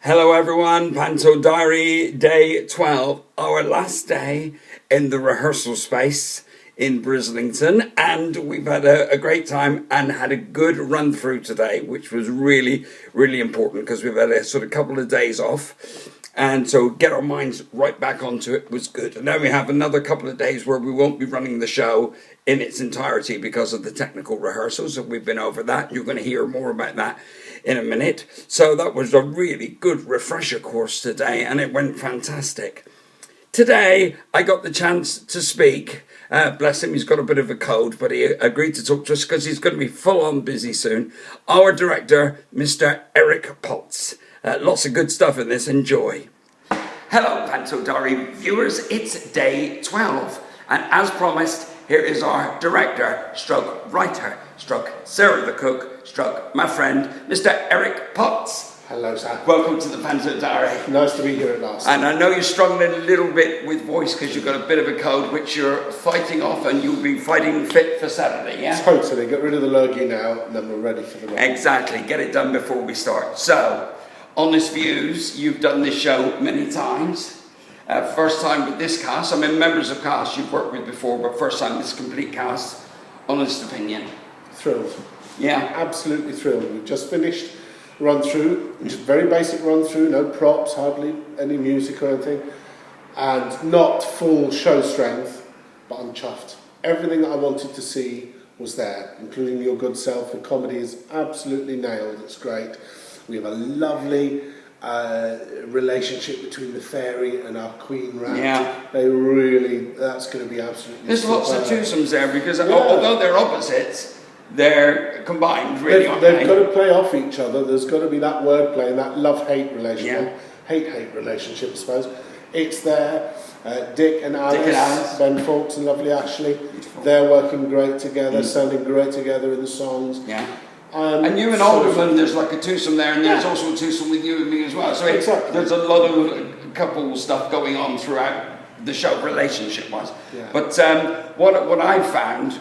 Hello everyone, Panto Diary Day 12, our last day in the rehearsal space in Brislington, and we've had a great time and had a good run through today, which was really, really important because we've had a sort of couple of days off, and so get our minds right back onto it was good. And now we have another couple of days where we won't be running the show in its entirety because of the technical rehearsals, and we've been over that. You're going to hear more about that in a minute. So that was a really good refresher course today, and it went fantastic. Today I got the chance to speak. Bless him, he's got a bit of a cold, but he agreed to talk to us because he's going to be full on busy soon. Our director, Mr. Eric Potts. Lots of good stuff in this. Enjoy. Hello, Panto Diary viewers. It's day 12, and as promised, here is our director, stroke writer, stroke Sarah the cook, stroke my friend, Mr. Eric Potts. Hello, sir. Welcome to the Panto Diary. Nice to be here at last. And I know you're struggling a little bit with voice because you've got a bit of a cold, which you're fighting off, and you'll be fighting fit for Saturday, yeah? Totally. Get rid of the lurgy now, and then we're ready for the run. Exactly. Get it done before we start. So, Honest Views, you've done this show many times. First time with this cast. I mean, members of cast you've worked with before, but first time this complete cast. Honest opinion. Thrilled. Yeah. Absolutely thrilled. We've just finished run through, just very basic run through, no props, hardly any music or anything, and not full show strength, but I'm chuffed. Everything that I wanted to see was there, including your good self. The comedy is absolutely nailed. It's great. We have a lovely relationship between the fairy and our queen rat. Yeah. They really, that's going to be absolutely There's super. lots of twosomes there because although they're opposites, they're combined, really, aren't they've got to play off each other. There's got to be that wordplay and that love-hate relationship. Yeah. Hate relationship, I suppose. It's there. Dick and Alice, Ben Fawkes and lovely Ashley, they're working great together, sounding great together in the songs. Yeah. And you and Alderman, there's like a twosome there, and there's also a twosome with you and me as well. So there's a lot of couple stuff going on throughout the show, relationship-wise. Yeah. But what I found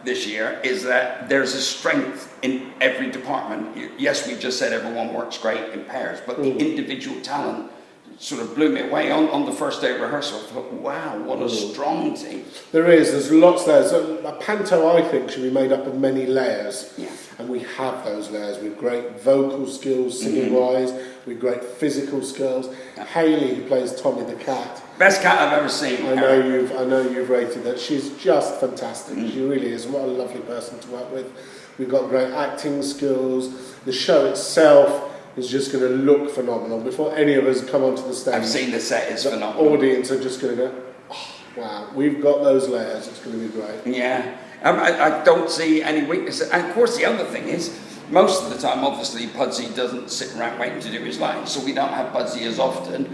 this year is that there's a strength in every department. Yes, we just said everyone works great in pairs, but the individual talent sort of blew me away on the first day of rehearsal. I thought, wow, what a strong team. There's lots there. So a panto, I think, should be made up of many layers. Yeah. And we have those layers with great vocal skills, singing-wise, with great physical skills. Yeah. Hayley, who plays Tommy the cat. Best cat I've ever seen. I know you've rated that. She's just fantastic. She really is. What a lovely person to work with. We've got great acting skills. The show itself is just going to look phenomenal. Before any of us come onto the stage, I've seen the set, it's phenomenal. The audience are just going to go, oh, wow, we've got those layers, it's going to be great. Yeah, I don't see any weaknesses. And of course the other thing is, most of the time, obviously, Pudsey doesn't sit around waiting to do his lines, so we don't have Pudsey as often.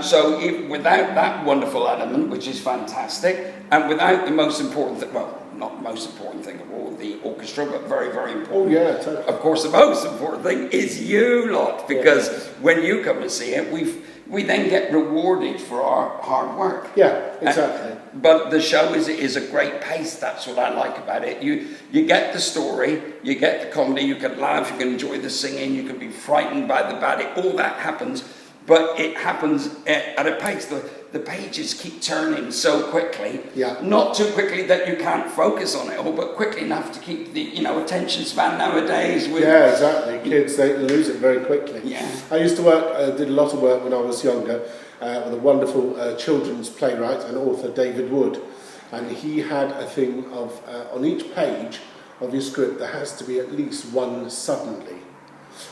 So without that wonderful element, which is fantastic, and without the most important thing, well, not the most important thing of all, the orchestra, but very, very important. Oh, yeah, totally. Of course, the most important thing is you lot, because when you come and see it, we then get rewarded for our hard work. Yeah, exactly. But the show is a great pace. That's what I like about it. You get the story, you get the comedy, you can laugh, you can enjoy the singing, you can be frightened by the baddie. All that happens, but it happens at a pace. The pages keep turning so quickly. Yeah. Not too quickly that you can't focus on it all, but quickly enough to keep the attention span nowadays. Yeah, exactly. Kids, they lose it very quickly. Yeah. I used to work, did a lot of work when I was younger with a wonderful children's playwright and author, David Wood. And he had a thing of, on each page of your script, there has to be at least one suddenly.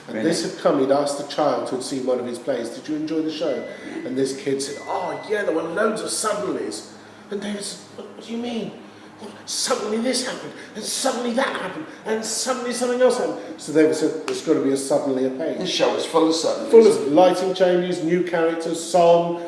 And really? This had come, he'd asked a child who had seen one of his plays, did you enjoy the show? And this kid said, oh yeah, there were loads of suddenlies. And David said, what do you mean? Well, suddenly this happened, and suddenly that happened, and suddenly something else happened. So David said, there's got to be a suddenly a page. The show is full of suddenlies. Full of lighting changes, new characters, song,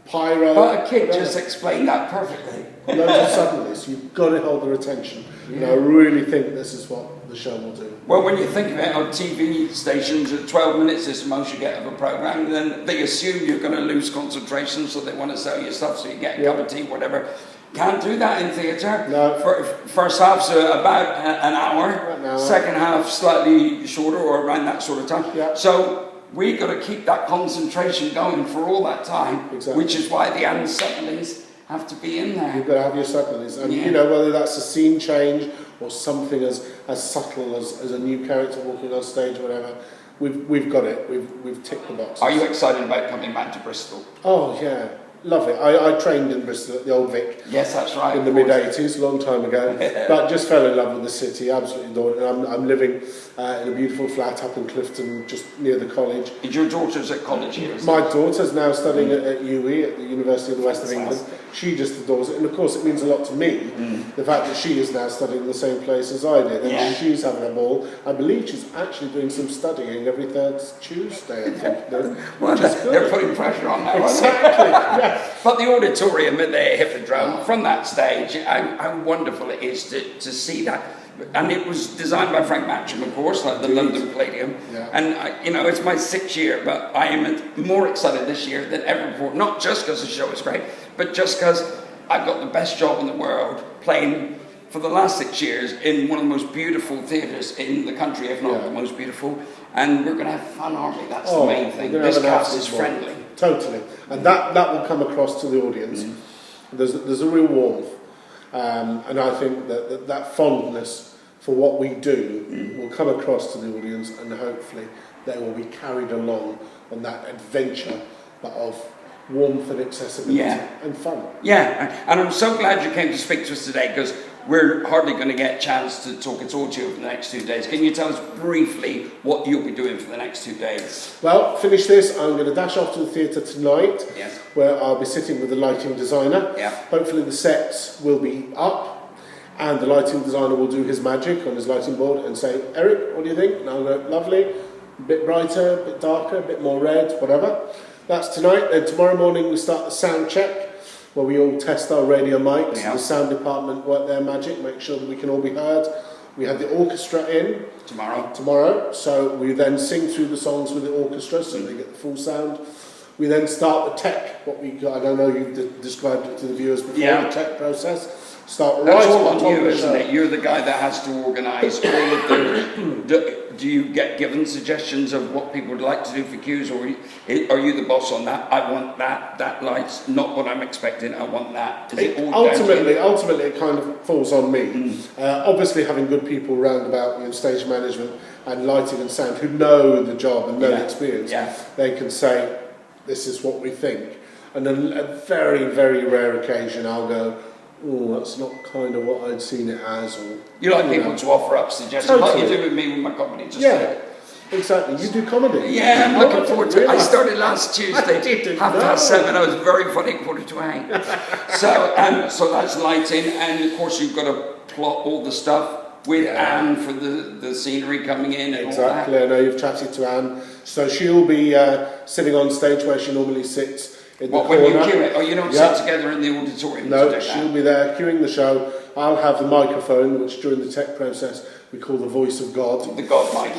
pyro. But a kid just explained that perfectly. Loads of suddenlies, you've got to hold their attention. Yeah. And I really think this is what the show will do. Well, when you think of it, on TV stations, at 12 minutes is the most you get of a programme, then they assume you're going to lose concentration, so they want to sell you stuff, so you get a cup of tea, whatever. Can't do that in theatre. No. First half's about an hour, second half slightly shorter or around that sort of time. Yeah. So we got to keep that concentration going for all that time, Exactly. which is why the unsettlings have to be in there. You've got to have your subtleties, and Yeah. you know, whether that's a scene change or something as subtle as a new character walking on stage or whatever, we've got it. We've ticked the boxes. Are you excited about coming back to Bristol? Oh yeah, lovely. I trained in Bristol at the Old Vic. Yes, that's right. In the mid-80s, a long time ago, but just fell in love with the city, absolutely adored it. And I'm living in a beautiful flat up in Clifton, just near the college. And your daughter's at college here, My daughter's now studying at UE, at the University of the West of England. She just adores it, and of course it means a lot to me, the fact that she is now studying in the same place as I did, and Yeah. she's having a ball. I believe she's actually doing some studying every third Tuesday, I think. Well, Which is good. they're putting pressure on now, aren't they? Exactly, yeah. But the auditorium at the Hippodrome, from that stage, how wonderful it is to see that. And it was designed by Frank Matcham, of course, like the London Palladium. Yeah. And, you know, it's my 6th year, but I am more excited this year than ever before. Not just because the show is great, but just because I've got the best job in the world playing for the last 6 years in one of the most beautiful theatres in the country, if not the most beautiful. And we're going to have fun, aren't we? That's the main thing. This cast is friendly. Totally. And that will come across to the audience. There's a real warmth. And I think that fondness for what we do will come across to the audience, and hopefully they will be carried along on that adventure, but of warmth and accessibility and fun. Yeah, and I'm so glad you came to speak to us today, because we're hardly going to get a chance to talk at all to you over the next 2 days. Can you tell us briefly what you'll be doing for the next 2 days? Well, finish this. I'm going to dash off to the theatre tonight, Yes. where I'll be sitting with the lighting designer. Yeah. Hopefully the sets will be up, and the lighting designer will do his magic on his lighting board and say, Eric, what do you think? And I'll go, lovely, a bit brighter, a bit darker, a bit more red, whatever. That's tonight. Then tomorrow morning we start the sound check, where we all test our radio mics. Yeah. The sound department work their magic, make sure that we can all be heard. We have the orchestra in tomorrow, so we then sing through the songs with the orchestra, so they get the full sound. We then start the tech, what we got, I don't know, you've described it to the viewers before, the tech process. Start That's right all at on the top you, of the isn't show. it? You're the guy that has to organise all of the... Do you get given suggestions of what people would like to do for cues, or are you the boss on that? I want that light's not what I'm expecting, I want that. Is it all Ultimately, it kind of falls on me. Obviously, having good people round about, stage management and lighting and sound who know the job and know the experience, they can say, this is what we think. And then a very, very rare occasion, I'll go, oh, that's not kind of what I'd seen it as. Or you like people to offer up suggestions, like you do with me with my comedy. Exactly. You do comedy. Yeah, I'm looking forward to it. I started last Tuesday, 7:30. I was very funny, 7:45. So that's lighting, and of course you've got to plot all the stuff with Anne for the scenery coming in. And exactly. All that. I know you've chatted to Anne, so she'll be sitting on stage where she normally sits. When you cue it? Oh, you don't sit together in the auditorium? No, she'll be there cueing the show. I'll have the microphone, which during the tech process we call the voice of God. The God mic,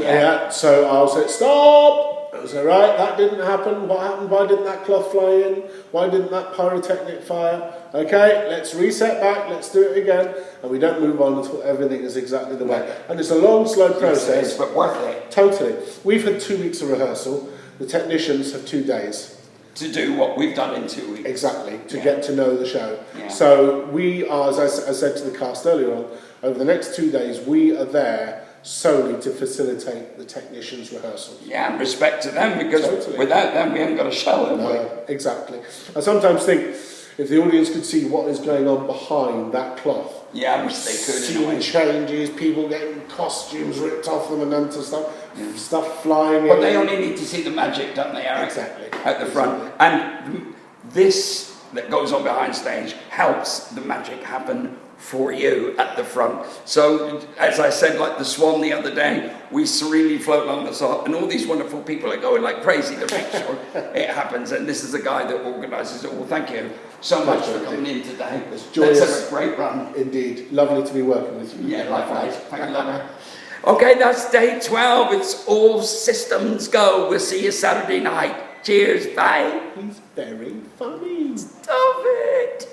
so I'll say, stop! I'll say, right, that didn't happen. What happened? Why didn't that cloth fly in? Why didn't that pyrotechnic fire? Okay, let's reset back, let's do it again. And we don't move on until everything is exactly the way. And it's a long, slow process. Yes, it is, but worth it. Totally. We've had 2 weeks of rehearsal. The technicians have 2 days. To do what we've done in 2 weeks. Exactly, to get to know the show. Yeah. So we are, as I said to the cast earlier on, over the next 2 days, we are there solely to facilitate the technicians' rehearsals. Yeah, and respect to them, because without them we haven't got a show, have we? Exactly. I sometimes think if the audience could see what is going on behind that cloth. Yeah, I wish they could. Scene changes, people getting costumes ripped off them and onto stuff flying in. But they only need to see the magic, don't they, Eric? Exactly. At the front. And this that goes on behind stage helps the magic happen for you at the front. So, as I said, like the Swan the other day, we serenely float along the side, and all these wonderful people are going like crazy to make sure it happens. And this is the guy that organises it all. Thank you so much for coming in today. It's joyous. Let's have a great run. Indeed. Lovely to be working with you. Yeah, likewise. Thank you, lover. Okay, that's day 12. It's all systems go. We'll see you Saturday night. Cheers. Bye. He's very funny. Stop it.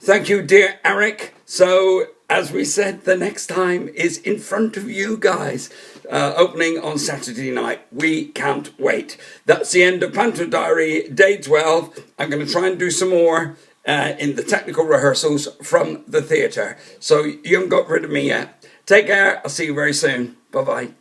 Thank you, dear Eric. So as we said, the next time is in front of you guys, opening on Saturday night. We can't wait. That's the end of Panto Diary Day 12. I'm going to try and do some more in the technical rehearsals from the theatre. So you haven't got rid of me yet. Take care. I'll see you very soon. Bye-bye.